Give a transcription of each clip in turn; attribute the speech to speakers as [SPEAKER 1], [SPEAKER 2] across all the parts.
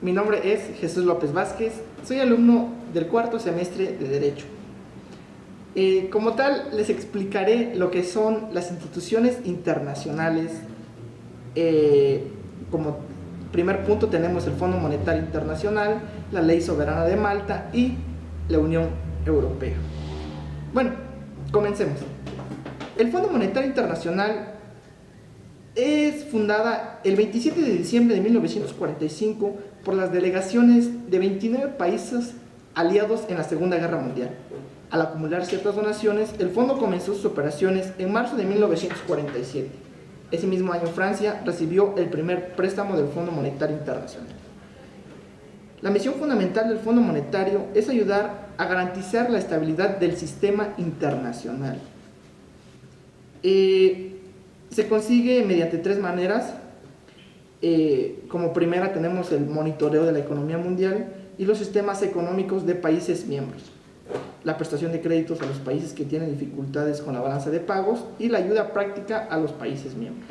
[SPEAKER 1] Mi nombre es Jesús López Vázquez, soy alumno del cuarto semestre de Derecho. Como tal, les explicaré lo que son las instituciones internacionales. Como primer punto tenemos el Fondo Monetario Internacional, la Ley Soberana de Malta y la Unión Europea. Bueno, comencemos. El Fondo Monetario Internacional es fundada el 27 de diciembre de 1945 por las delegaciones de 29 países aliados en la Segunda Guerra Mundial. Al acumular ciertas donaciones, el fondo comenzó sus operaciones en marzo de 1947. Ese mismo año Francia recibió el primer préstamo del Fondo Monetario Internacional. La misión fundamental del Fondo Monetario es ayudar a garantizar la estabilidad del sistema internacional. Se consigue mediante tres maneras. Como primera tenemos el monitoreo de la economía mundial y los sistemas económicos de países miembros, la prestación de créditos a los países que tienen dificultades con la balanza de pagos y la ayuda práctica a los países miembros.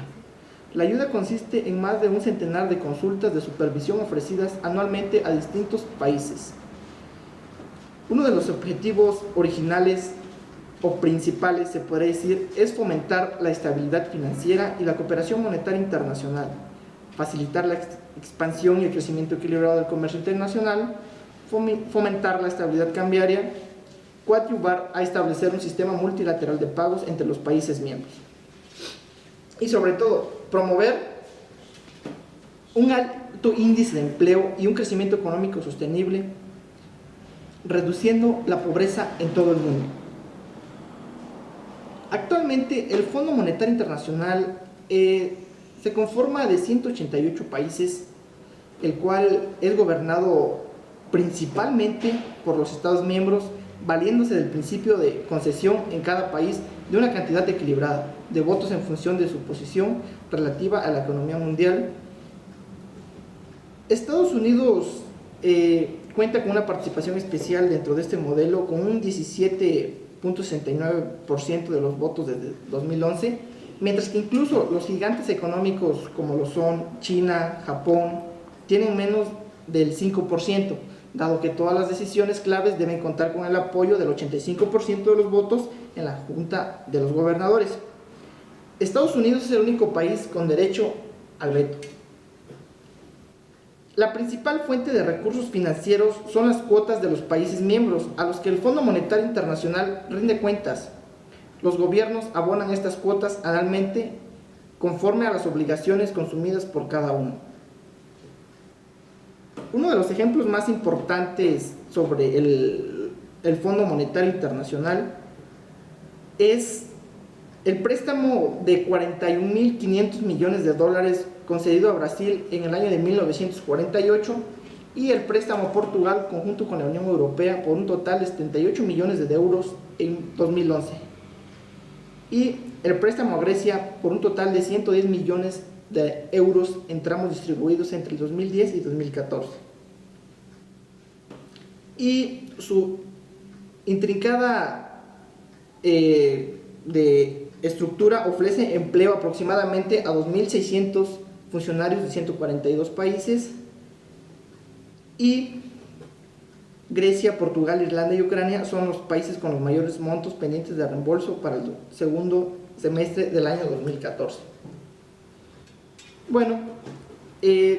[SPEAKER 1] La ayuda consiste en más de un centenar de consultas de supervisión ofrecidas anualmente a distintos países. Uno de los objetivos originales o principales, se podría decir, es fomentar la estabilidad financiera y la cooperación monetaria internacional, facilitar la expansión y el crecimiento equilibrado del comercio internacional, fomentar la estabilidad cambiaria, coadyuvar a establecer un sistema multilateral de pagos entre los países miembros y sobre todo promover un alto índice de empleo y un crecimiento económico sostenible, reduciendo la pobreza en todo el mundo. Actualmente el Fondo Monetario Internacional se conforma de 188 países, el cual es gobernado principalmente por los Estados miembros, valiéndose del principio de concesión en cada país de una cantidad equilibrada de votos en función de su posición relativa a la economía mundial. Estados Unidos cuenta con una participación especial dentro de este modelo con un 17.69% de los votos desde 2011, mientras que incluso los gigantes económicos como lo son China, Japón, tienen menos del 5%, dado que todas las decisiones claves deben contar con el apoyo del 85% de los votos en la Junta de los Gobernadores. Estados Unidos es el único país con derecho al veto. La principal fuente de recursos financieros son las cuotas de los países miembros, a los que el Fondo Monetario Internacional rinde cuentas. Los gobiernos abonan estas cuotas anualmente conforme a las obligaciones consumidas por cada uno. Uno de los ejemplos más importantes sobre el Fondo Monetario Internacional es el préstamo de 41.500 millones de dólares concedido a Brasil en el año de 1948 y el préstamo a Portugal conjunto con la Unión Europea por un total de 78 millones de euros en 2011 y el préstamo a Grecia por un total de 110 millones de euros en tramos distribuidos entre el 2010 y 2014. Y su intrincada de estructura ofrece empleo aproximadamente a 2.600 funcionarios de 142 países y Grecia, Portugal, Irlanda y Ucrania son los países con los mayores montos pendientes de reembolso para el segundo semestre del año 2014. Bueno,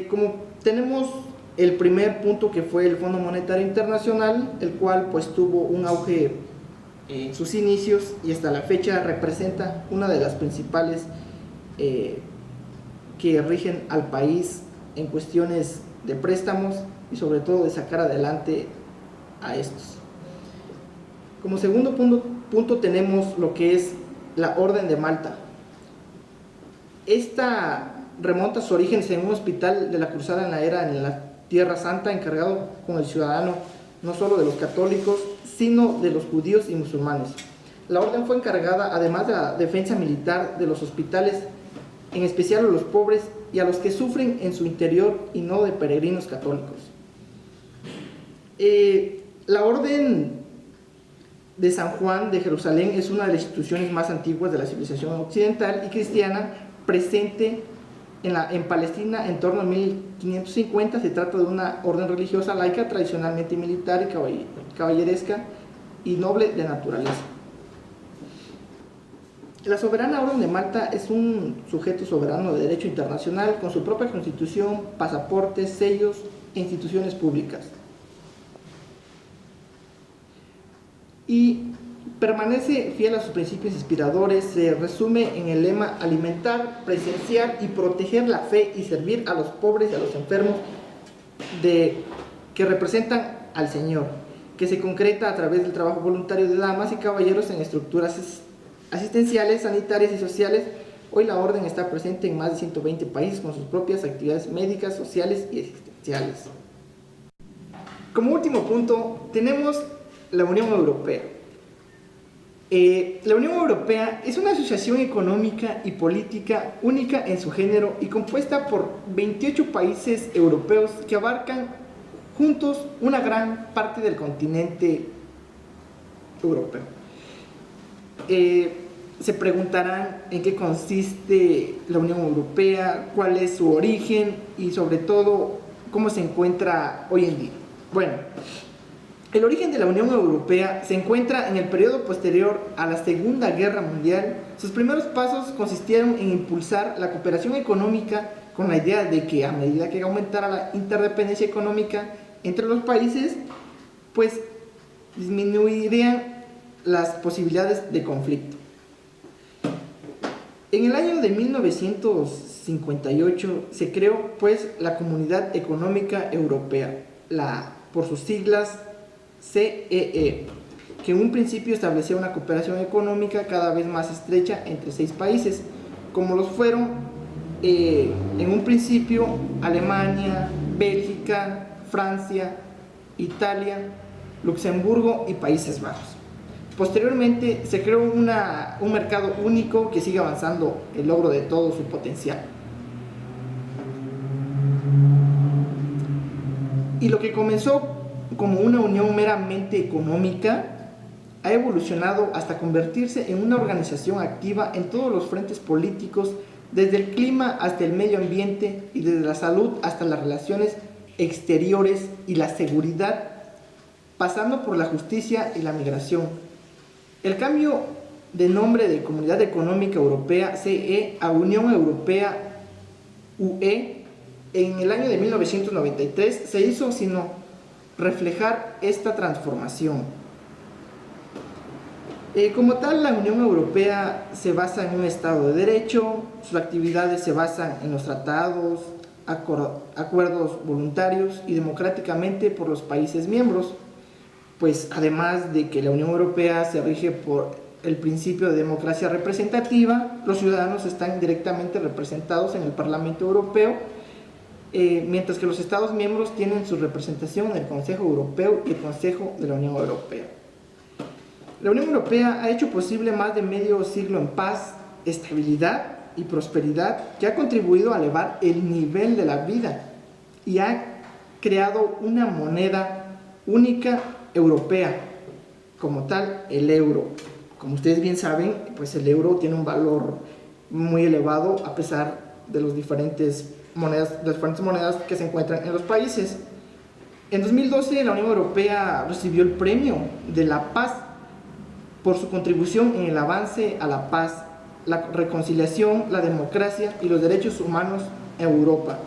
[SPEAKER 1] como tenemos el primer punto que fue el Fondo Monetario Internacional, el cual pues tuvo un auge en sus inicios y hasta la fecha representa una de las principales que rigen al país en cuestiones de préstamos y sobre todo de sacar adelante a estos. Como segundo punto tenemos lo que es la Orden de Malta. Esta remonta sus orígenes en un hospital de la Cruzada en la Tierra Santa, encargado con el ciudadano no solo de los católicos, sino de los judíos y musulmanes. La orden fue encargada, además de la defensa militar de los hospitales, en especial a los pobres y a los que sufren en su interior y no de peregrinos católicos. La Orden de San Juan de Jerusalén es una de las instituciones más antiguas de la civilización occidental y cristiana, presente En Palestina, en torno a 1550, se trata de una orden religiosa laica, tradicionalmente militar y caballeresca y noble de naturaleza. La Soberana Orden de Malta es un sujeto soberano de derecho internacional con su propia constitución, pasaportes, sellos e instituciones públicas. Y permanece fiel a sus principios inspiradores, se resume en el lema alimentar, presenciar y proteger la fe y servir a los pobres y a los enfermos que representan al Señor, que se concreta a través del trabajo voluntario de damas y caballeros en estructuras asistenciales, sanitarias y sociales. Hoy la orden está presente en más de 120 países con sus propias actividades médicas, sociales y asistenciales. Como último punto, tenemos la Unión Europea. La Unión Europea es una asociación económica y política única en su género y compuesta por 28 países europeos que abarcan juntos una gran parte del continente europeo. Se preguntarán en qué consiste la Unión Europea, cuál es su origen y sobre todo cómo se encuentra hoy en día. Bueno, el origen de la Unión Europea se encuentra en el periodo posterior a la Segunda Guerra Mundial. Sus primeros pasos consistieron en impulsar la cooperación económica con la idea de que a medida que aumentara la interdependencia económica entre los países, pues disminuirían las posibilidades de conflicto. En el año de 1958 se creó pues la Comunidad Económica Europea, por sus siglas CEE, que en un principio establecía una cooperación económica cada vez más estrecha entre 6 países, como los fueron en un principio Alemania, Bélgica, Francia, Italia, Luxemburgo y Países Bajos. Posteriormente se creó un mercado único que sigue avanzando el logro de todo su potencial. Y lo que comenzó como una unión meramente económica ha evolucionado hasta convertirse en una organización activa en todos los frentes políticos, desde el clima hasta el medio ambiente y desde la salud hasta las relaciones exteriores y la seguridad, pasando por la justicia y la migración. El cambio de nombre de Comunidad Económica Europea CE a Unión Europea UE en el año de 1993 se hizo sino reflejar esta transformación. Como tal, la Unión Europea se basa en un Estado de Derecho, sus actividades se basan en los tratados, acuerdos voluntarios y democráticamente por los países miembros, pues además de que la Unión Europea se rige por el principio de democracia representativa, los ciudadanos están directamente representados en el Parlamento Europeo, mientras que los Estados miembros tienen su representación en el Consejo Europeo y el Consejo de la Unión Europea. La Unión Europea ha hecho posible más de medio siglo en paz, estabilidad y prosperidad, que ha contribuido a elevar el nivel de la vida y ha creado una moneda única europea, como tal el euro. Como ustedes bien saben, pues el euro tiene un valor muy elevado a pesar de las diferentes monedas que se encuentran en los países. En 2012 la Unión Europea recibió el Premio de la Paz por su contribución en el avance a la paz, la reconciliación, la democracia y los derechos humanos en Europa.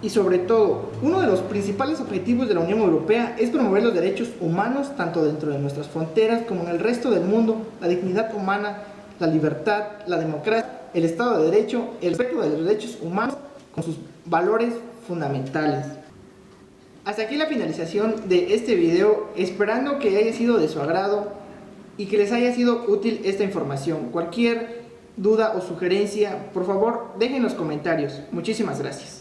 [SPEAKER 1] Y sobre todo, uno de los principales objetivos de la Unión Europea es promover los derechos humanos tanto dentro de nuestras fronteras como en el resto del mundo, la dignidad humana, la libertad, la democracia, el Estado de Derecho, el respeto de los derechos humanos con sus valores fundamentales. Hasta aquí la finalización de este video, esperando que haya sido de su agrado y que les haya sido útil esta información. Cualquier duda o sugerencia, por favor, dejen en los comentarios. Muchísimas gracias.